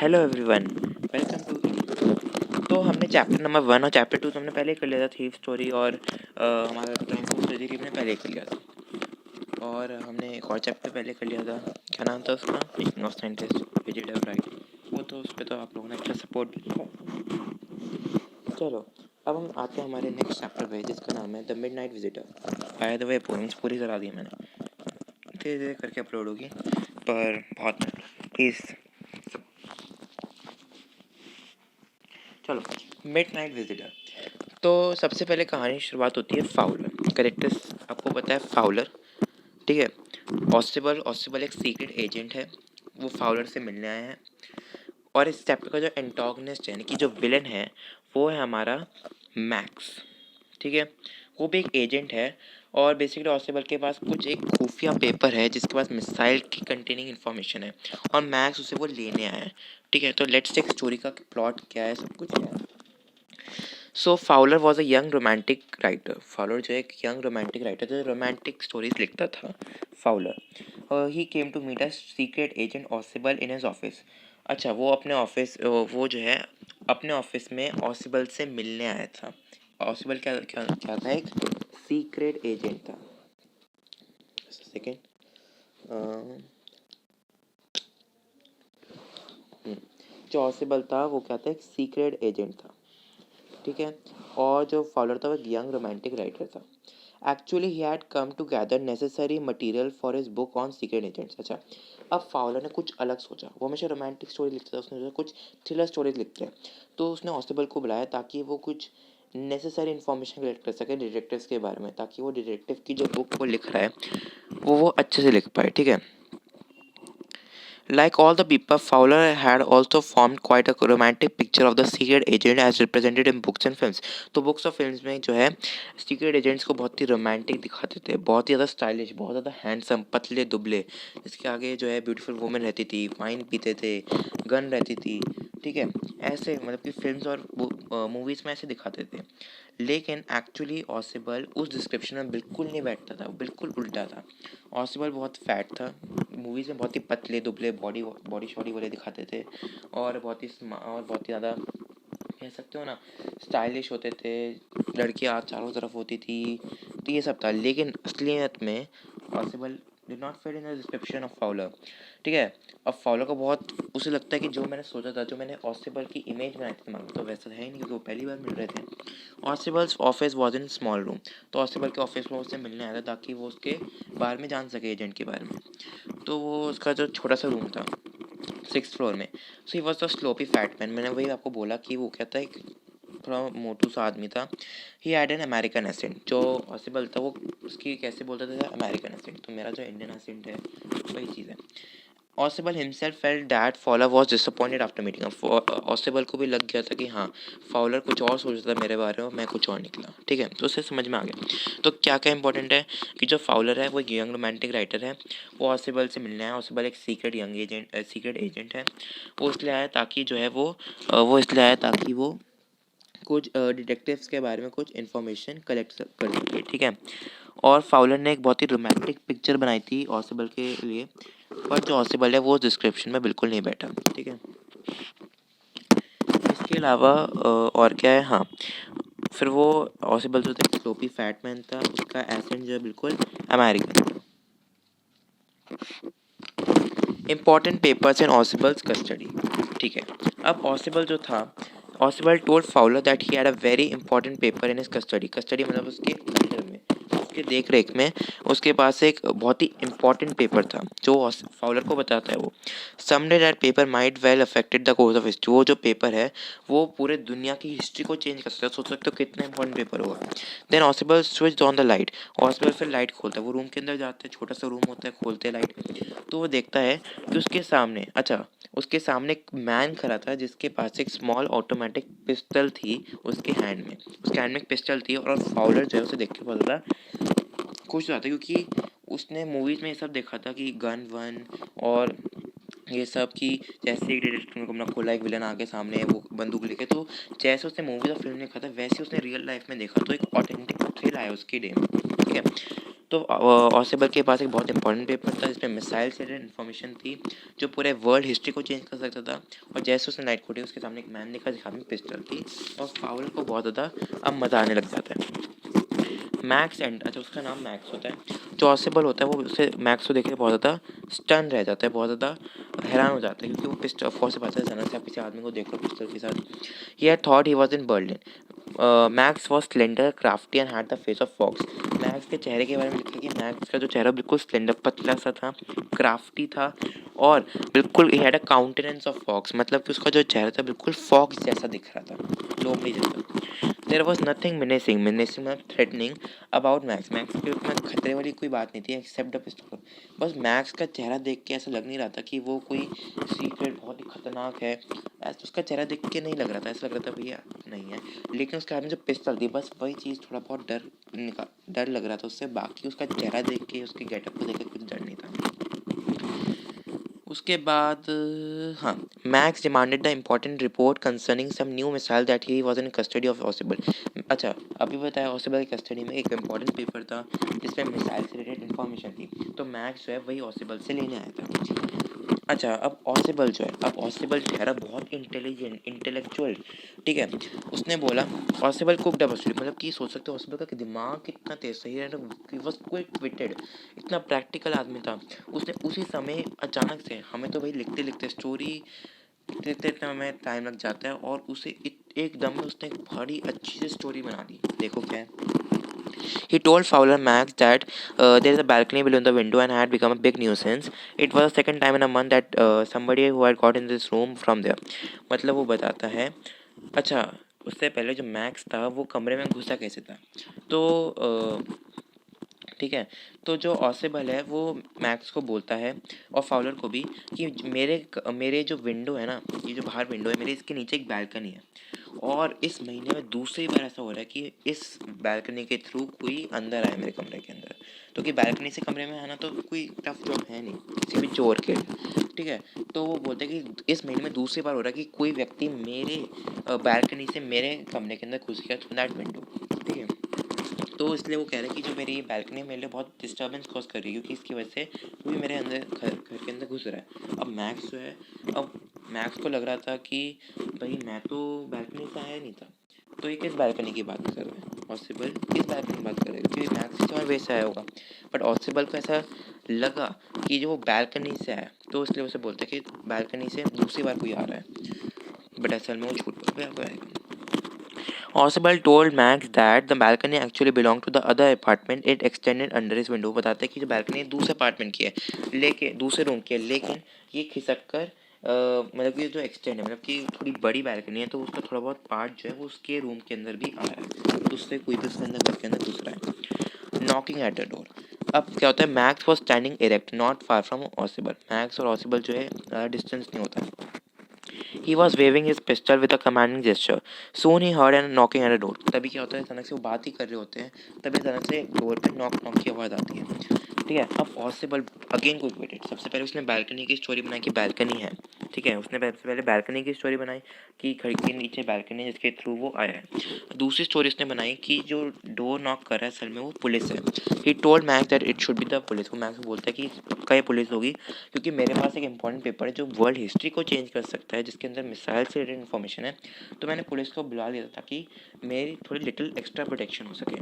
Hello everyone, welcome to. तो हमने chapter number 1 और चैप्टर 2 तो हमने पहले कर लिया था, थीव स्टोरी और हमारा क्राइम स्टोरी हमने पहले कर लिया था। और हमने एक और चैप्टर पहले कर लिया था, क्या नाम था उसका, making of scientist vegetable right. वो तो उस पर तो आप लोगों ने अच्छा सपोर्ट भी किया। चलो अब हम आते हैं हमारे नेक्स्ट चैप्टर पे, जिसका नाम है the midnight visitor. By the way poems पूरी करा दी मैंने, धीरे धीरे करके अपलोड होगी, पर बहुत प्लीज़। चलो, मिडनाइट विजिटर। तो सबसे पहले कहानी की शुरुआत होती है फाउलर। करेक्टर्स आपको पता है, फाउलर, ठीक है। ऑसिबल एक सीक्रेट एजेंट है, वो फाउलर से मिलने आए हैं। और इस चैप्टर का जो एंटागनिस्ट है, यानी कि जो विलन है, वो है हमारा मैक्स, ठीक है। वो भी एक एजेंट है और बेसिकली ऑसिबल के पास कुछ एक खुफिया पेपर है जिसके पास मिसाइल की कंटेनिंग इन्फॉर्मेशन है, और मैक्स उसे वो लेने आया है, ठीक है। तो लेट्स टेक स्टोरी का प्लॉट क्या है, सब कुछ क्या है। So Fowler was a young romantic writer. Fowler जो एक यंग रोमांटिक राइटर जो रोमांटिक स्टोरीज लिखता था, Fowler. He came to meet a secret agent Ausable in his office. अच्छा, वो अपने ऑफिस, वो जो है अपने ऑफिस में ऑसिबल से मिलने आया था। ऑसिबल क्या क्या क्या था, एक सीक्रेट एजेंट था। सेकेंड, जो ऑसिबल था वो क्या था, एक सीक्रेट एजेंट था, ठीक है। और जो फाउलर था वो एक यंग रोमांटिक राइटर था। Actually he had come to gather necessary material for his book on secret agents. अच्छा, अब फाउलर ने कुछ अलग सोचा। वो हमेशा रोमांटिक स्टोरी लिखता था, उसने सोचा कुछ थ्रिलर स्टोरीज लिखते हैं, तो उसने ऑसिबल को बुलाया ताकि वो कुछ नेसेसरी इन्फॉर्मेशन कलेक्ट कर सके डिटेक्टिव्स के बारे में, ताकि वो डिटेक्टिव की जो बुक वो लिख रहा है वो अच्छे से लिख पाए, ठीक है। Like all the people, Fowler had also formed quite a romantic picture of the secret agent as represented in books and films. तो बुक्स और फिल्म्स में जो है सीक्रेट एजेंट्स को बहुत ही रोमांटिक दिखाते थे, बहुत ही ज़्यादा स्टाइलिश, बहुत ज़्यादा हैंडसम, पतले दुबले, जिसके आगे जो है ब्यूटीफुल वुमेन रहती थी, वाइन पीते थे, गन रहती थी, ठीक है। ऐसे मतलब कि फिल्म्स और मूवीज़ में ऐसे दिखाते थे। लेकिन एक्चुअली ऑसिबल उस डिस्क्रिप्शन में बिल्कुल नहीं बैठता था, बिल्कुल उल्टा था। ऑसिबल बहुत फैट था, मूवीज़ में बहुत ही पतले दुबले बॉडी शॉडी वाले दिखाते थे, और बहुत ही और बहुत ही ज़्यादा कह सकते हो ना, स्टाइलिश होते थे, लड़कियाँ चारों तरफ होती थी, तो ये सब था। लेकिन असलियत में possible did not fit in the description of Fowler, ठीक है। अब फाउलर को बहुत उसे लगता है कि जो मैंने सोचा था, जो मैंने ऑसिबल की इमेज बनाई थी दिमाग में, तो वैसा है ही नहीं, क्योंकि वो पहली बार मिल रहे थे। Ausable's office was in small room. तो ऑसिबल के ऑफिस में उससे मिलने आया था ताकि वो उसके बारे में जान सके, एजेंट के बारे में। तो वो उसका जो छोटा सा रूम था 6th फ्लोर में। So he was the sloppy fat man. मैंने वही आपको बोला कि वो क्या था, एक थोड़ा मोटू सा आदमी था। He had an American accent. जो पॉसिबल था वो उसकी कैसे बोलता था, अमेरिकन एसेंट। तो मेरा जो इंडियन एसेंट है वही चीज़ है। Ausable himself felt that Fowler was disappointed after meeting. Ausable को भी लग गया था कि हाँ, फाउलर कुछ और सोचता था मेरे बारे में, मैं कुछ और निकला, ठीक है। तो उसे समझ में आ गया। तो क्या क्या इंपॉर्टेंट है कि जो फाउलर है वो एक यंग रोमांटिक राइटर है, वो ऑसिबल से मिलने आया। ऑसिबल एक सीक्रेट एजेंट है। वो इसलिए आया ताकि जो है वो इसलिए आया ताकि वो कुछ डिटेक्टिव्स के बारे में कुछ इन्फॉर्मेशन कलेक्ट कर सके, ठीक है। और फाउलर ने एक बहुत ही रोमांटिक पिक्चर बनाई थी ऑसिबल के लिए, पर जो ऑसिबल है वो डिस्क्रिप्शन में बिल्कुल नहीं बैठा, ठीक है। इसके अलावा और क्या है, हाँ, फिर वो ऑसिबल जो था स्लोपी फैट मैन था, उसका एसेंट जो है बिल्कुल अमेरिकन था। इम्पॉर्टेंट पेपर्स इन ऑसिबल्स कस्टडी, ठीक है। अब ऑसिबल जो था, ऑसिबल told Fowler that he had a very important paper in his custody. Custody मतलब उसके अंडर में, उसके देख रेख में उसके पास एक बहुत ही इंपॉर्टेंट पेपर था, जो फाउलर को बताता है वो। Someday that paper might well affected the course of history. वो जो पेपर है वो पूरे दुनिया की हिस्ट्री को चेंज कर सकता है। सोच सकते हो कितना इंपॉर्टेंट पेपर होगा। Then Ausable switch on the light. Ausable फिर लाइट खोलता है, वो रूम के अंदर जाते हैं, छोटा सा रूम होता है, खोलते हैं लाइट, तो वो देखता है कि उसके सामने, अच्छा, उसके सामने एक मैन खड़ा था जिसके पास एक स्मॉल ऑटोमेटिक पिस्टल थी उसके हैंड में। उसके हैंड में एक पिस्टल थी, और फाउलर जो है उसे देख के बोल रहा खुश हो जाता है, क्योंकि उसने मूवीज़ में ये सब देखा था कि गन वन और ये सब की, जैसे एक डिटेक्टिव को अपना खोला, एक विलन आके सामने वो बंदूक लेके, तो जैसे उसने मूवीज और फिल्म में देखा था वैसे उसने रियल लाइफ में देखा, तो एक ऑथेंटिक थ्रिल आया उसकी डे में, ठीक है। तो ऑसिबल के पास एक बहुत इंपॉर्टेंट पेपर था जिसमें मिसाइल से रिलेटेड इन्फॉर्मेशन थी जो पूरे वर्ल्ड हिस्ट्री को चेंज कर सकता था। और जैसे उसने लाइट खोली उसके सामने एक मैन दिखा जिसके हाथ में पिस्टल थी और फाउलर को बहुत ज़्यादा अब मज़ा आने लग जाता है। मैक्स एंड अच्छा उसका नाम मैक्स होता है। जो ऑसिबल होता है वो उसे मैक्स को देख के बहुत ज़्यादा स्टन रह जाता है, बहुत ज़्यादा हैरान हो जाता है क्योंकि वो पिस्टल ऑफ कोर्स से पता है अचानक से आप किसी आदमी को देख लो पिस्टल के साथ। He had thought he was in Berlin. Max was slender crafty and had the face of fox. Max के चेहरे के बारे में लिखा कि मैक्स का जो चेहरा बिल्कुल स्लेंडर पतला सा था, क्राफ्टी था और बिल्कुल he had a countenance of fox, मतलब कि उसका जो चेहरा था बिल्कुल फॉक्स जैसा दिख रहा था, लोमड़ी जैसा। देयर वॉज नथिंग मिनेसिंग मिनेसिंग मतलब थ्रेटनिंग अबाउट मैक्स। मैक्स के उसमें खतरे वाली कोई बात नहीं थी एक्सेप्ट द पिस्टल। बस मैक्स का चेहरा देख के ऐसा लग नहीं रहा था कि वो कोई सीक्रेट बहुत ही खतरनाक है, ऐसा उसका चेहरा देख के नहीं लग रहा था, ऐसा लग रहा था भैया नहीं है। लेकिन उसके हाथ में जो पिस्टल थी बस वही चीज़ थोड़ा बहुत डर लग रहा था उससे, बाकी उसका चेहरा देख के उसके गेटअप को देख के कुछ डर नहीं था। उसके बाद हाँ, Max demanded the important report concerning some new missile that he was in custody of Ausable. अच्छा अभी बताया ऑसिबल की कस्टडी में एक इम्पॉर्टेंट पेपर था जिसमें मिसाइल से रिलेटेड इन्फॉर्मेशन थी, तो मैक्स जो है वही ऑसिबल से लेने आया था। अच्छा अब ऑसिबल जो है, अब ऑसिबल ठहरा बहुत इंटेलिजेंट इंटेलेक्चुअल, ठीक है। उसने बोला ऑसिबल कुकड अप स्टोरी, मतलब कि सोच सकते हो ऑसिबल का दिमाग कितना तेज, सही है ना, वॉज क्विक विटेड, इतना प्रैक्टिकल आदमी था। उसने उसी समय अचानक से, हमें तो भाई लिखते लिखते स्टोरी लिखते लिखते इतना हमें टाइम लग जाता है और उसे एकदम में उसने एक बड़ी अच्छी सी स्टोरी बना दी। देखो क्या है। He told Fowler Max that there is a balcony below the window and had become a big nuisance. It was the second time in a month that somebody who had got in this room from there. मतलब वो बताता है, अच्छा उससे पहले जो max था वो कमरे में घुसा कैसे था, तो ठीक है। तो जो ऑसिबल है वो मैक्स को बोलता है और फाउलर को भी कि मेरे जो विंडो है ना, ये जो बाहर विंडो है मेरे, इसके नीचे एक बैल्कनी है और इस महीने में दूसरी बार ऐसा हो रहा है कि इस बैल्कनी के थ्रू कोई अंदर आए मेरे कमरे के अंदर। तो कि बैल्कनी से कमरे में आना तो कोई टफ जॉब है नहीं किसी भी चोर के, ठीक है। तो वो बोलते हैं कि इस महीने में दूसरी बार हो रहा है कि कोई व्यक्ति मेरे बैल्कनी से मेरे कमरे के अंदर घुस गया थ्रू दैट विंडो, ठीक है। तो इसलिए वो कह रहे हैं कि जो मेरी बैल्कनी है मेरे लिए बहुत डिस्टर्बेंस कॉज कर रही है क्योंकि इसकी वजह से कोई मेरे अंदर घर के अंदर घुस रहा है। अब मैक्स जो है, अब मैक्स को लग रहा था कि भाई मैं तो बैल्कनी से आया नहीं था, तो ये किस बैल्कनी की बात कर रहे हैं, ऑसिबल किस बैल्कनी की बात कर रहे हैं क्योंकि मैक्स किसी और वे से आया होगा। बट ऑसिबल को ऐसा लगा कि जो वो बैल्कनी से आया, तो इसलिए उसे बोलते हैं कि बैल्कनी से दूसरी बार कोई आ रहा है, बट असल में वो झूठ बोल रहा है। Oswald told Max that the balcony actually belonged to the other apartment. It extended under his window. बताते हैं कि जो balcony दूसरे अपार्टमेंट की है, लेके दूसरे रूम की है, लेकिन ये खिसक कर मतलब कि जो एक्सटेंड है, मतलब कि थोड़ी बड़ी बैल्कनी है, तो उसका थोड़ा बहुत पार्ट जो है वो उसके रूम के अंदर भी आ रहा है, तो उससे कोई भी उसके अंदर घर के अंदर घुस रहा है। Knocking at the door. अब क्या होता है, max was standing erect not far from ऑसिबल। Max और ऑसिबल जो है डिस्टेंस नहीं होता है। He was waving his pistol with a commanding gesture. Soon he heard a knocking at a door. तभी क्या होता है, अचानक से वो बात ही कर रहे होते हैं, तभी अचानक से डोर पे नॉक नॉक की आवाज़ आती है, ठीक है। अब ऑसिबल अगेन कुछ वेटेड, सबसे पहले उसने बैल्कनी की स्टोरी बनाई कि बैल्कनी है, ठीक है। उसने सबसे पहले बैल्कनी की स्टोरी बनाई कि घर के नीचे बैल्कनी जिसके थ्रू वो आया है। दूसरी स्टोरी उसने बनाई कि जो डोर नॉक कर रहा है असल में वो पुलिस है। He told max that it should be the police. वो मैक्स को बोलता है कि पक्का ये पुलिस होगी क्योंकि मेरे पास एक इंपॉर्टेंट पेपर है जो वर्ल्ड हिस्ट्री को चेंज कर सकता है, जिसके अंदर मिसाइल से रिलेटेड इन्फॉर्मेशन है, तो मैंने पुलिस को बुला लिया था ताकि मेरी थोड़ी लिटिल एक्स्ट्रा प्रोटेक्शन हो सके।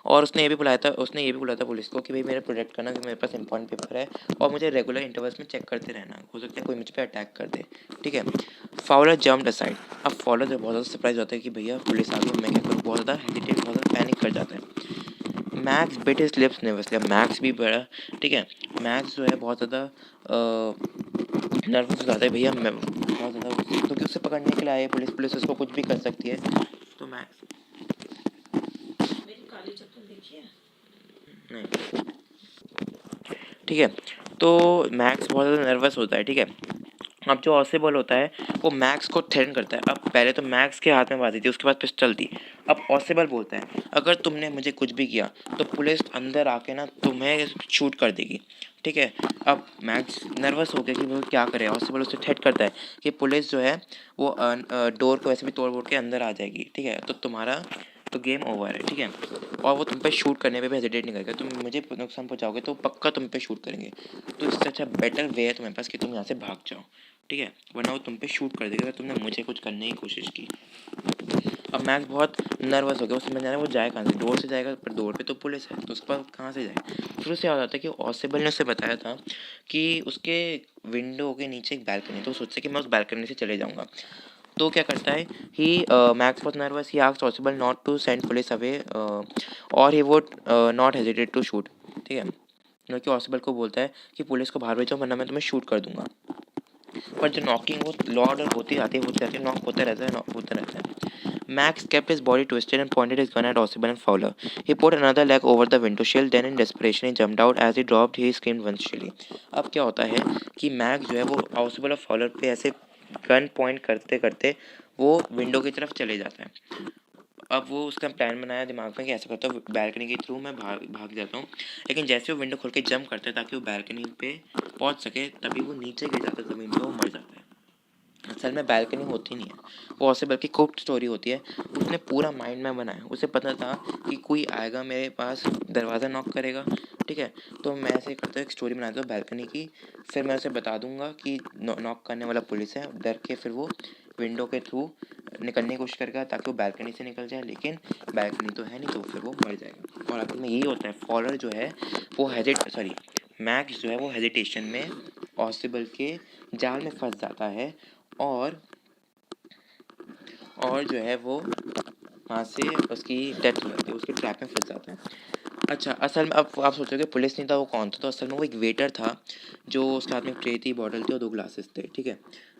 और उसने ये भी बोला था पुलिस को कि भाई मेरा प्रोटेक्ट करना कि मेरे पास इंपॉर्टेंट पेपर है और मुझे रेगुलर इंटरवल्स में चेक करते रहना, हो सकता है कोई मुझ पर अटैक कर दे, ठीक है। Fowler jumped aside. अब फाउलर जो बहुत ज़्यादा सरप्राइज होता है कि भैया पुलिस आ गई, मैं क्या करूँ, बहुत ज़्यादा हेजिटेट, बहुत ज़्यादा पैनिक कर जाता है। Max bit his lips nervously. Max भी बड़ा, ठीक है, मैक्स जो है बहुत ज़्यादा नर्वस हो जाता है, भैया मैं बहुत ज़्यादा, क्योंकि उससे पकड़ने के लिए आए पुलिस, पुलिस उसको कुछ भी कर सकती है। तो मैक्स मेरी काली चप्पल देखिए नहीं, ठीक है। तो मैक्स बहुत ज़्यादा नर्वस होता है, ठीक है। अब जो ऑसिबल होता है वो मैक्स को थ्रेटन करता है। अब पहले तो मैक्स के हाथ में बाजी थी, उसके बाद पिस्टल थी। अब ऑसिबल बोलता है अगर तुमने मुझे कुछ भी किया तो पुलिस अंदर आके ना तुम्हें शूट कर देगी, ठीक है। अब मैक्स नर्वस हो गया कि वो क्या करे। ऑसिबल उससे थ्रेट करता है कि पुलिस जो है वो डोर को ऐसे भी तोड़ फोड़ के अंदर आ जाएगी, ठीक है, तो तुम्हारा तो गेम ओवर है, ठीक है। और वो तुम पे शूट करने पे भी हेजिटेट नहीं करेगा, तुम मुझे नुकसान पहुंचाओगे तो पक्का तुम पे शूट करेंगे। तो इससे अच्छा बेटर वे है तुम्हारे पास कि तुम यहाँ से भाग जाओ, ठीक है, वरना वो तुम पे शूट कर देगा अगर तुमने मुझे कुछ करने की कोशिश की। अब मैक्स बहुत नर्वस हो गया, वो समझ नहीं आ रहा वो जाए कहाँ से, डोर से जाएगा, पर डोर पे तो पुलिस है, तो उसके पास कहाँ से जाए। फिर उसे याद आता है कि ऑसिबल ने उसे बताया था कि उसके विंडो के नीचे एक बैल्कनी, तो सोचते कि मैं उस बैल्कनी से चले जाऊँगा। तो क्या करता है ही, मैक्स बहुत nervous, he asked Ausable not to send police away और he would not hesitate to shoot, ठीक है, क्योंकि पॉसिबल को बोलता है कि पुलिस को बाहर भेजो वरना मैं तुम्हें शूट कर दूंगा। पर जो नॉकिंग वो लॉर्ड और होती जाती है, नॉक होता रहता है, नॉक होता रहता है। Max kept his body twisted and pointed his gun at Ossible and Fowler. He put another leg over the window sill, then in desperation he jumped out. As he dropped, he screamed viciously. अब क्या होता है कि max जो है वो ऑसिबल और faller पे ऐसे गन पॉइंट करते करते वो विंडो की तरफ चले जाता है। अब वो उसका प्लान बनाया दिमाग में कि ऐसा करता हूँ बैल्कनी के थ्रू मैं भाग भाग जाता हूँ, लेकिन जैसे वो विंडो खोल के जंप करता है ताकि वो बैल्कनी पे पहुँच सके, तभी वो नीचे गिर जाता है ज़मीन पे, वो मर जाता है। असल में बैल्कनी होती नहीं है, वो पॉसिबल की कुक्ड स्टोरी होती है। उसने पूरा माइंड में बनाया, उसे पता था कि कोई आएगा मेरे पास, दरवाज़ा नॉक करेगा, ठीक है, तो मैं ऐसे करता हूँ एक स्टोरी बनाता हूँ बैल्कनी की, फिर मैं उसे बता दूंगा कि नॉक करने वाला पुलिस है, डर के फिर वो विंडो के थ्रू निकलने की कोशिश करेगा ताकि वो बैल्कनी से निकल जाए, लेकिन बैल्कनी तो है नहीं, तो फिर वो मर जाएगा। और आखिर में यही होता है, फॉलर जो है वो मैक्स जो है वो हेजिटेशन में पॉसिबल के जाल में फंस जाता है और जो है वो वहाँ से उसकी डेथ हो जाती है, उसके ट्रैप में फंस जाता है। अच्छा, असल में अब आप सोचोगे पुलिस नहीं था, वो कौन था, तो असल में वो एक वेटर था जो उसके हाथ में एक ट्रे थी, बॉटल थी और 2 ग्लासेस थे, ठीक है।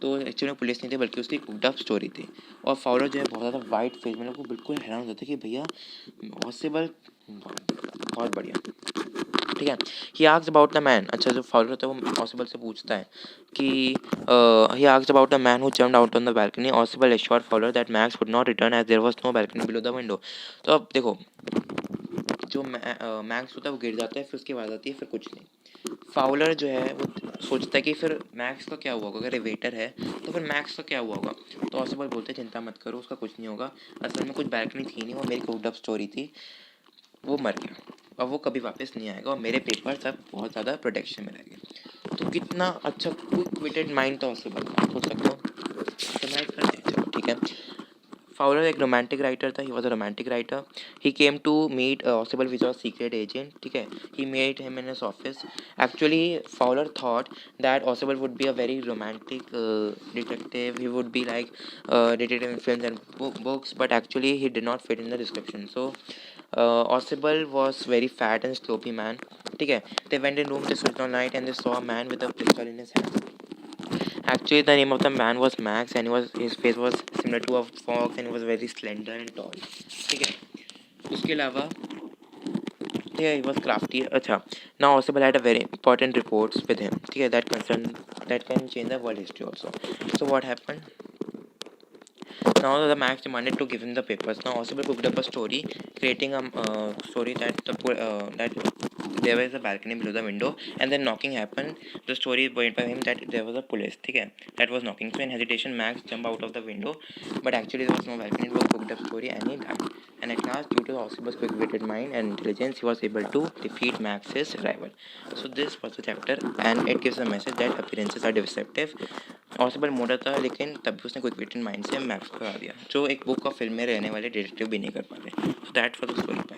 तो एक्चुअली में पुलिस नहीं थे बल्कि उसकी कुकड अप स्टोरी थी। और फाउलर जो है बहुत ज़्यादा वाइट फेस में, वो बिल्कुल हैरान हो जाता है कि भैया पॉसिबल, बहुत बढ़िया, ठीक है। ही आस्क्ड अबाउट द मैन, अच्छा जो फाउलर होता है वो पॉसिबल से पूछता है कि he asked about the man who jumped out on the balcony. Ausable assured Fowler that Max would not return as there was no balcony below the window. तो अब देखो, जो मैक्स होता है वो गिर जाता है, फिर उसकी आवाज़ आती है, फिर कुछ नहीं। फाउलर जो है वो सोचता है कि फिर मैक्स का क्या हुआ होगा, अगर ये वेटर है तो फिर मैक्स का क्या हुआ होगा। तो पॉसिबल बोलते हैं चिंता मत करो, उसका कुछ नहीं होगा, असल में कुछ बैल्कनी थी नहीं, वो मेरी कुकड अप स्टोरी थी, वो मर गया और वो कभी वापस नहीं आएगा और मेरे पेपर सब बहुत ज़्यादा प्रोटेक्शन में रहेंगे। तो कितना अच्छा क्विक विटेड माइंड था उससे बनता, सोच सकते हो, इस्तेमाल करते हैं, चलो ठीक है। फाउलर एक रोमांटिक राइटर था, he was a romantic writer. He came to meet Ausable which was secret agent, ठीक है। He met him in his office. Actually Fowler thought that Ausable would be a very romantic detective, he would be like detective in films and books, but actually he did not fit in the description. So Ossible was very fat and sloppy man, ठीक है। They went in room, they switched on light and they saw a man with a pistol in his hand. Actually the name of the man was Max and his face was similar to a fox and he was very slender and tall, ठीक है। उसके अलावा ठीक है, he was crafty, अच्छा। Now Ossible had a very important reports with him, ठीक है, that can change the world history also. So what happened? Now the Max demanded to give him the papers. Now Ossible cooked up a story, creating a story that there was a balcony below the window, and then knocking happened. The story made by him that there was a police, ठीक है, that was knocking. So in hesitation, Max jumped out of the window, but actually there was no balcony. It was a cooked up story, and he died. And at last, due to Ossible's quick-witted mind and intelligence, he was able to defeat Max's rival. So this was the chapter, and it gives a message that appearances are deceptive. Possible मोड़ा था लेकिन तब भी उसने quick witted mind से maps को हरा दिया, जो एक बुक और फिल्म में रहने वाले डिटेक्टिव भी नहीं कर पाते। So that for the story.